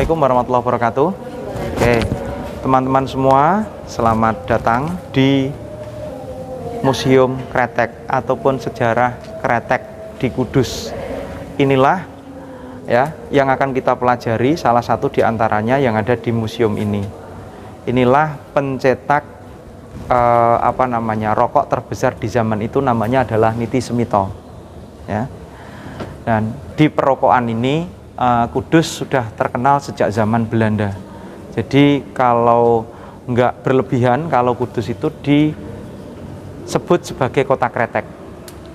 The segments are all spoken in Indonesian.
Assalamualaikum warahmatullahi wabarakatuh. Oke, teman-teman semua, selamat datang di Museum Kretek ataupun Sejarah Kretek di Kudus. Inilah ya yang akan kita pelajari, salah satu di antaranya yang ada di museum ini. Inilah pencetak rokok terbesar di zaman itu, namanya adalah Niti Semito. Ya. Dan di perokokan ini Kudus sudah terkenal sejak zaman Belanda. Jadi kalau nggak berlebihan, kalau Kudus itu disebut sebagai kota kretek.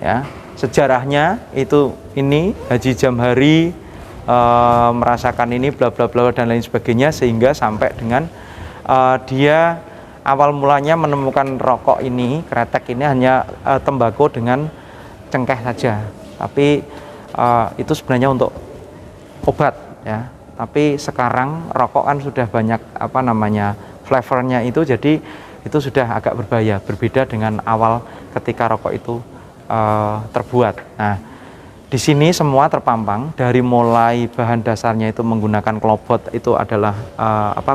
Ya, sejarahnya itu ini Haji Jamhari merasakan ini bla bla bla dan lain sebagainya, sehingga sampai dengan dia awal mulanya menemukan rokok ini, kretek ini hanya tembakau dengan cengkeh saja. Tapi itu sebenarnya untuk obat ya, tapi sekarang rokok kan sudah banyak flavornya itu, jadi itu sudah agak berbahaya, berbeda dengan awal ketika rokok itu terbuat. Nah, di sini semua terpampang, dari mulai bahan dasarnya itu menggunakan klobot, itu adalah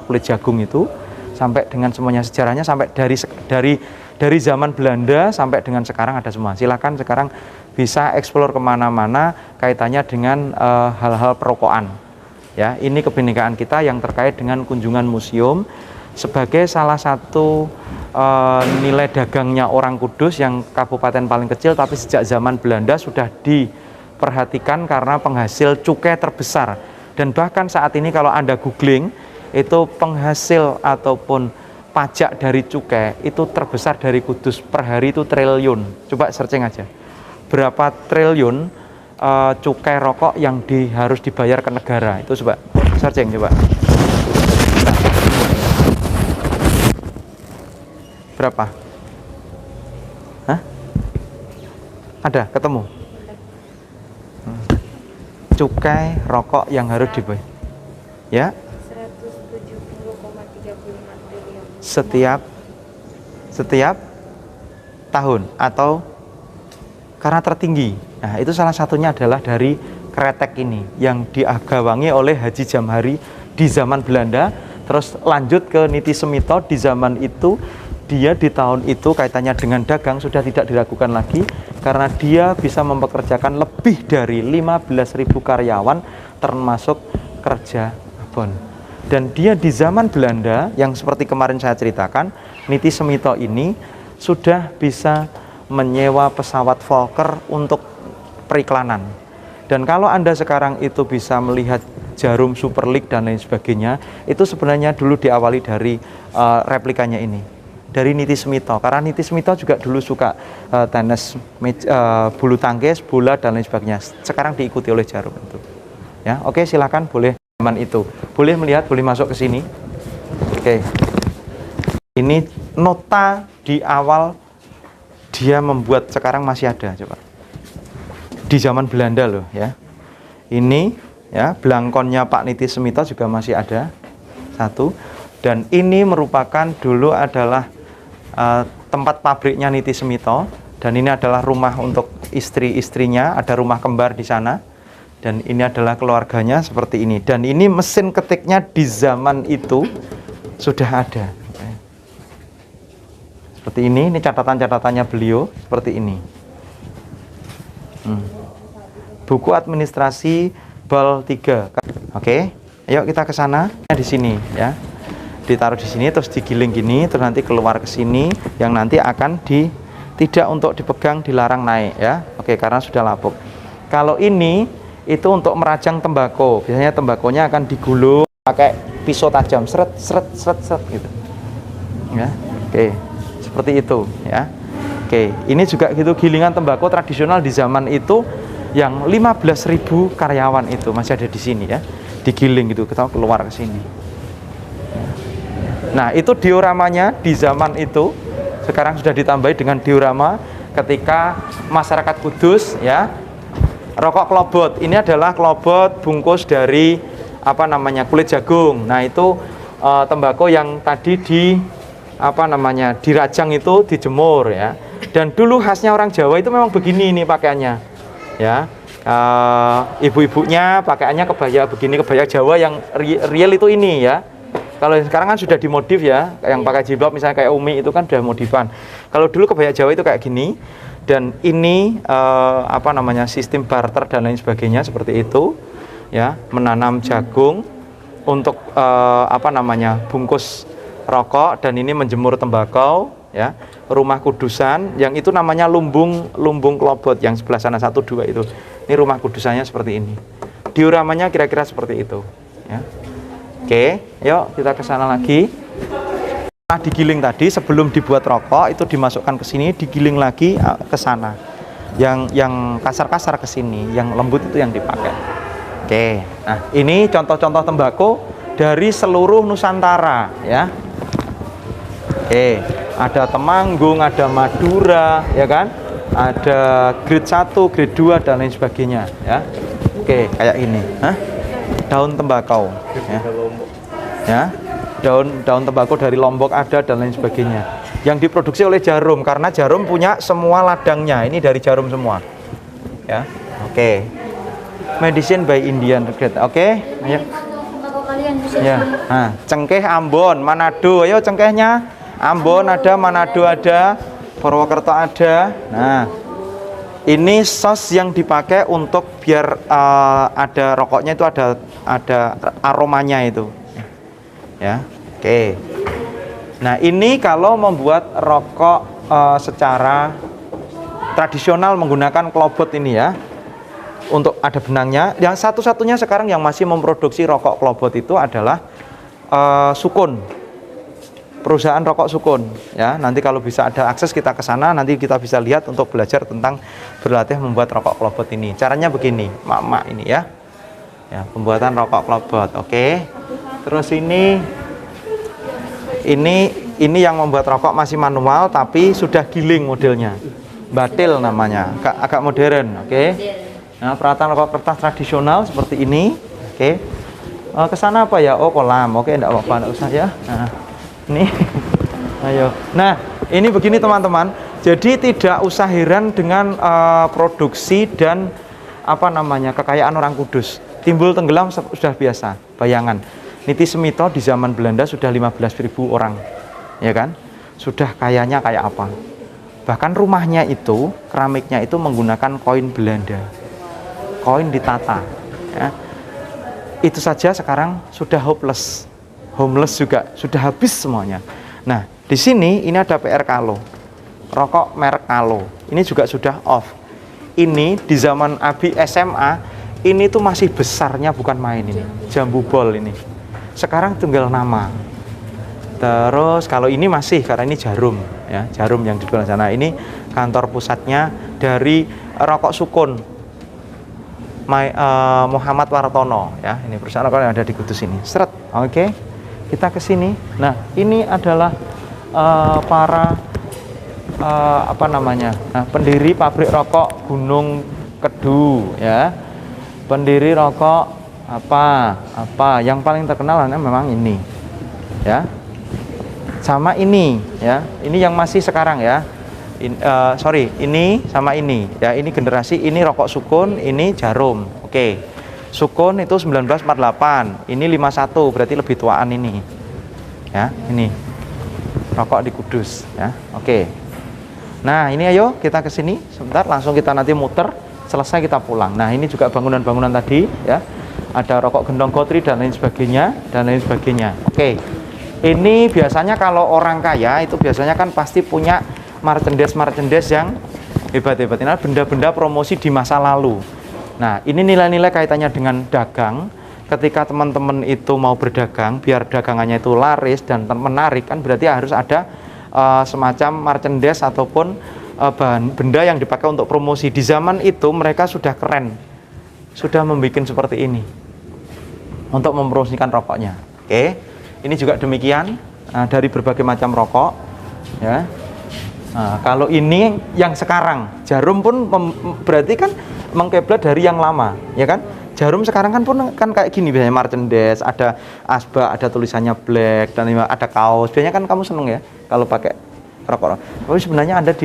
kulit jagung itu, sampai dengan semuanya sejarahnya, sampai dari zaman Belanda sampai dengan sekarang ada semua. Silakan sekarang bisa eksplor kemana-mana kaitannya dengan hal-hal perokokan. Ya, ini kebinekaan kita yang terkait dengan kunjungan museum sebagai salah satu nilai dagangnya orang Kudus yang kabupaten paling kecil, tapi sejak zaman Belanda sudah diperhatikan karena penghasil cukai terbesar. Dan bahkan saat ini kalau Anda googling, itu penghasil ataupun pajak dari cukai itu terbesar dari Kudus, per hari itu triliun. Coba searching aja, berapa triliun cukai rokok yang harus dibayar ke negara. Itu coba searching, coba berapa? Hah? Ada ketemu? Cukai rokok yang harus dibayar ya, 170,35 triliun setiap tahun atau karena tertinggi. Nah, itu salah satunya adalah dari kretek ini yang diagawangi oleh Haji Jamhari di zaman Belanda, terus lanjut ke Niti Semito di zaman itu. Dia di tahun itu kaitannya dengan dagang sudah tidak diragukan lagi, karena dia bisa mempekerjakan lebih dari 15.000 karyawan termasuk kerja abon. Dan dia di zaman Belanda yang seperti kemarin saya ceritakan, Niti Semito ini sudah bisa menyewa pesawat Fokker untuk periklanan. Dan kalau Anda sekarang itu bisa melihat Jarum Super League dan lain sebagainya, itu sebenarnya dulu diawali dari replikanya ini, dari Niti Semito. Karena Niti Semito juga dulu suka tenis, bulu tangkis, bola dan lain sebagainya. Sekarang diikuti oleh Jarum itu. Ya, oke, silakan boleh zaman itu. Boleh melihat, boleh masuk ke sini. Oke. Ini nota di awal dia membuat, sekarang masih ada, coba. Di zaman Belanda loh ya. Ini ya, belangkonnya Pak Niti Semito juga masih ada satu. Dan ini merupakan dulu adalah tempat pabriknya Niti Semito, dan ini adalah rumah untuk istri-istrinya, ada rumah kembar di sana. Dan ini adalah keluarganya seperti ini. Dan ini mesin ketiknya di zaman itu sudah ada. Seperti ini catatan-catatannya beliau seperti ini. Buku administrasi bal 3. Oke, ayo kita ke sana. Di sini ya, ditaruh di sini, terus digiling gini, terus nanti keluar ke sini, yang nanti akan tidak untuk dipegang, dilarang naik ya. Oke, karena sudah lapuk. Kalau ini itu untuk merajang tembakau. Biasanya tembakonya akan digulung pakai pisau tajam, seret gitu. Ya, oke. Seperti itu ya. Oke, ini juga gitu, gilingan tembakau tradisional di zaman itu yang 15.000 karyawan itu masih ada di sini ya. Digiling gitu, kita keluar ke sini. Nah, itu dioramanya di zaman itu. Sekarang sudah ditambahi dengan diorama ketika masyarakat Kudus ya. Rokok klobot ini adalah klobot bungkus dari kulit jagung. Nah, itu tembakau yang tadi dirajang itu, dijemur ya. Dan dulu khasnya orang Jawa itu memang begini nih pakaiannya ya. Ibu-ibunya pakaiannya kebaya begini, kebaya Jawa yang real itu ini ya. Kalau sekarang kan sudah dimodif ya, yang pakai jilbab misalnya kayak Umi itu kan sudah modifan. Kalau dulu kebaya Jawa itu kayak gini, dan ini apa namanya, sistem barter dan lain sebagainya seperti itu ya, menanam jagung untuk apa namanya, bungkus rokok, dan ini menjemur tembakau ya. Rumah kudusan yang itu namanya lumbung kelobot yang sebelah sana 1, 2 itu. Ini rumah kudusannya seperti ini. Dioramanya kira-kira seperti itu ya. Oke, yuk kita ke sana lagi. Nah, digiling tadi sebelum dibuat rokok itu dimasukkan ke sini, digiling lagi ke sana. Yang kasar-kasar ke sini, yang lembut itu yang dipakai. Oke. Nah, ini contoh-contoh tembakau dari seluruh Nusantara ya. Oke, ada Temanggung, ada Madura, ya kan? Ada grade 1, grade 2 dan lain sebagainya, ya. Oke, kayak ini, daun tembakau, ya. Daun tembakau dari Lombok ada dan lain sebagainya. Yang diproduksi oleh Jarum karena Jarum punya semua ladangnya. Ini dari Jarum semua, ya. Oke. Medicine by Indian Grade. Oke, ayo. Ya. Nah, cengkeh Ambon, Manado, ayo cengkehnya. Ambon ada, Manado ada, Purwokerto ada. Nah, ini sos yang dipakai untuk biar ada rokoknya itu ada aromanya itu. Ya, oke. Nah, ini kalau membuat rokok secara tradisional menggunakan klobot ini ya. Untuk ada benangnya. Yang satu-satunya sekarang yang masih memproduksi rokok klobot itu adalah Sukun. Perusahaan rokok Sukun ya. Nanti kalau bisa ada akses kita ke sana, nanti kita bisa lihat untuk belajar tentang berlatih membuat rokok klobot ini. Caranya begini, mak-mak ini ya. Ya, pembuatan rokok klobot. Oke. Terus ini yang membuat rokok masih manual tapi sudah giling modelnya. Batil namanya, agak modern, oke. Nah, peralatan rokok kertas tradisional seperti ini. Oke. Ke sana apa ya? Oh, kolam. Oke, enggak apa-apa, enggak usah ya. Nah, ini ayo. Nah, ini begini teman-teman. Jadi tidak usah heran dengan produksi dan apa namanya, kekayaan orang Kudus. Timbul tenggelam sudah biasa. Bayangan, Niti Semito di zaman Belanda sudah 15.000 orang. Ya kan? Sudah kayanya kayak apa? Bahkan rumahnya itu, keramiknya itu menggunakan koin Belanda. Koin ditata ya. Itu saja sekarang sudah hopeless. Homeless juga sudah habis semuanya. Nah, di sini ini ada PR Kalo, rokok merek Kalo. Ini juga sudah off. Ini di zaman Abi SMA ini tuh masih besarnya bukan main ini. Jambu bol ini. Sekarang tinggal nama. Terus kalau ini masih karena ini Jarum ya, Jarum yang di sebelah sana. Ini kantor pusatnya dari rokok Sukun. Muhammad Wartono ya. Ini perusahaan rokok yang ada di Kudus ini. Seret. Oke. Kita ke sini. Nah, ini adalah para apa namanya? Nah, pendiri pabrik rokok Gunung Kedu ya. Pendiri rokok apa yang paling terkenal memang ini. Ya. Sama ini ya. Ini yang masih sekarang ya. Ini sama ini ya. Ini generasi ini rokok Sukun, ini Jarum. Oke. Sukun itu 1948, ini 51, berarti lebih tuaan ini. Ya, ini rokok di Kudus ya. Oke. Nah, ini ayo kita ke sini sebentar, langsung kita nanti muter, selesai kita pulang. Nah, ini juga bangunan-bangunan tadi ya. Ada rokok Gendong Gotri dan lain sebagainya Oke. Ini biasanya kalau orang kaya itu biasanya kan pasti punya merchandise yang hebat-hebat. Ini benda-benda promosi di masa lalu. Nah, ini nilai-nilai kaitannya dengan dagang. Ketika teman-teman itu mau berdagang, biar dagangannya itu laris dan menarik, kan berarti harus ada semacam merchandise ataupun benda yang dipakai untuk promosi. Di zaman itu mereka sudah keren, sudah membuat seperti ini untuk mempromosikan rokoknya. Oke, ini juga demikian dari berbagai macam rokok. Ya. Nah, kalau ini yang sekarang, Jarum pun berarti kan mengkiblat dari yang lama, ya kan? Jarum sekarang kan pun kan kayak gini biasanya merchandise, ada asbak, ada tulisannya black dan ada kaos. Biasanya kan kamu seneng ya kalau pakai rokok. Tapi sebenarnya ada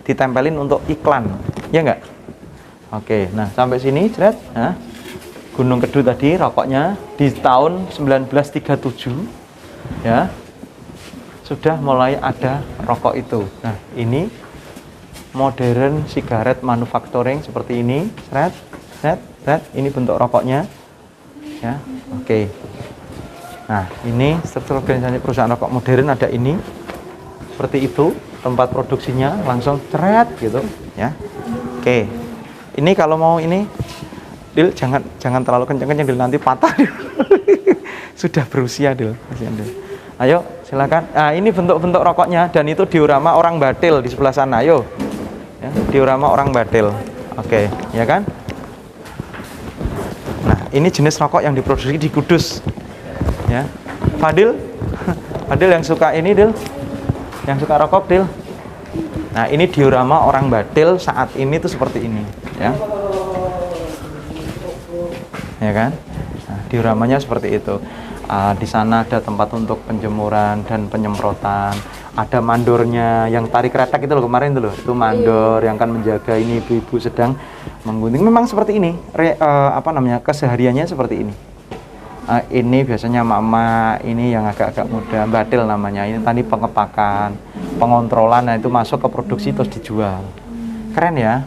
ditempelin untuk iklan, ya enggak? Oke, nah sampai sini, Cret. Nah, Gunung Kedu tadi rokoknya di tahun 1937 ya sudah mulai ada rokok itu. Nah, ini modern cigarette manufacturing seperti ini, Cret, Cret, Cret. Ini bentuk rokoknya. Ya, oke. Nah, ini struktur organisasi perusahaan rokok modern ada ini. Seperti itu, tempat produksinya langsung Cret gitu, ya. Oke. Ini kalau mau ini, Dil, jangan terlalu kencang-kencang, Dil, nanti patah. Dil. Sudah berusia, Dil. Ayo, silakan. Nah, ini bentuk-bentuk rokoknya dan itu diorama orang Batil di sebelah sana. Ayo. Ya, diorama orang Batil. Oke, ya kan? Nah, ini jenis rokok yang diproduksi di Kudus. Ya. Fadil? Fadil yang suka ini, Dil? Yang suka rokok, Dil? Nah, ini diorama orang Batil saat ini tuh seperti ini, ya. Ya kan? Nah, dioramanya seperti itu. Di sana ada tempat untuk penjemuran dan penyemprotan. Ada mandornya yang tarik kretek itu loh kemarin itu loh. Itu mandor yang kan menjaga ini ibu-ibu sedang menggunting. Memang seperti ini. Kesehariannya seperti ini. Ini biasanya mama ini yang agak-agak muda, Batil namanya. Ini tadi pengepakan, pengontrolan, nah itu masuk ke produksi terus dijual. Keren ya?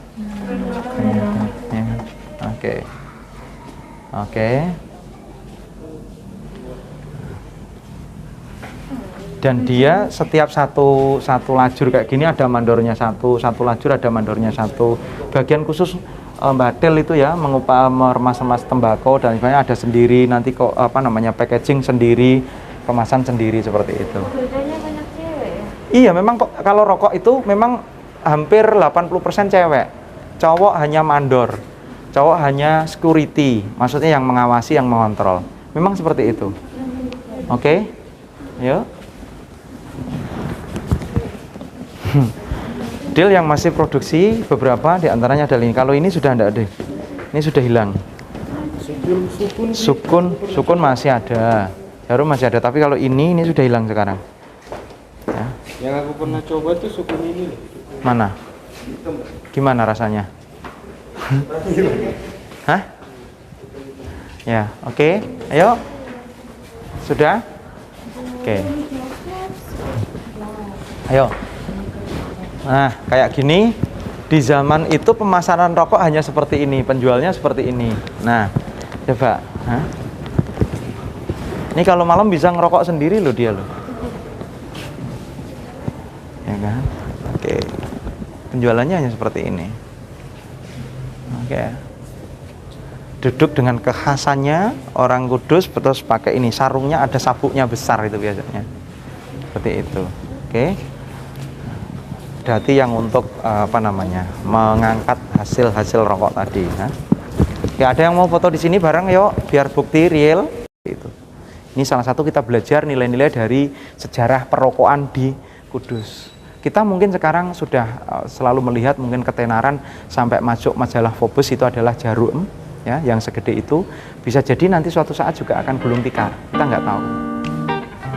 Ya. Oke. Oke. Dan dia setiap satu lajur kayak gini ada mandornya satu lajur ada mandornya satu. Bagian khusus Batil itu ya meremas-remas tembakau dan sebagainya ada sendiri, nanti kok packaging sendiri, kemasan sendiri seperti itu. Bedanya banyak cewek ya? Iya, memang kalau rokok itu memang hampir 80% cewek. Cowok hanya mandor. Cowok hanya security, maksudnya yang mengawasi, yang mengontrol. Memang seperti itu. Oke? Yuk. Dil yang masih produksi beberapa diantaranya ada ini. Kalau ini sudah enggak deh. Ini sudah hilang. Sukun masih ada. Jarum masih ada. Tapi kalau ini sudah hilang sekarang. Ya. Yang aku pernah coba tuh sukun ini. Mana? Gimana rasanya? Hah? Ya, oke. Ayo. Sudah? Oke. Ayo. Nah, kayak gini, di zaman itu pemasaran rokok hanya seperti ini, penjualnya seperti ini. Nah, coba. Hah? Ini kalau malam bisa ngerokok sendiri loh dia loh. Ya kan? Oke. Penjualannya hanya seperti ini. Oke. Duduk dengan kekhasannya orang Kudus, terus pakai ini. Sarungnya ada sabuknya besar itu biasanya. Seperti itu. Oke. Hati yang untuk mengangkat hasil rokok tadi. Nah. Ya, ada yang mau foto di sini bareng yuk, biar bukti real. Itu. Ini salah satu kita belajar nilai-nilai dari sejarah perrokokan di Kudus. Kita mungkin sekarang sudah selalu melihat mungkin ketenaran sampai masuk majalah Forbes itu adalah jarum, ya, yang segede itu. Bisa jadi nanti suatu saat juga akan gulung tikar. Kita nggak tahu.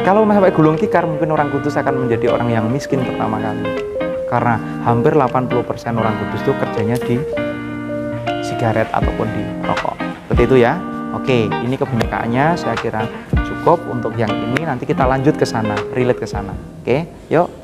Kalau sampai gulung tikar, mungkin orang Kudus akan menjadi orang yang miskin pertama kali. Karena hampir 80% orang Kudus itu kerjanya di sigaret ataupun di rokok. Seperti itu ya. Oke, ini kebineekaannya saya kira cukup untuk yang ini. Nanti kita lanjut ke sana, relate ke sana. Oke, yuk.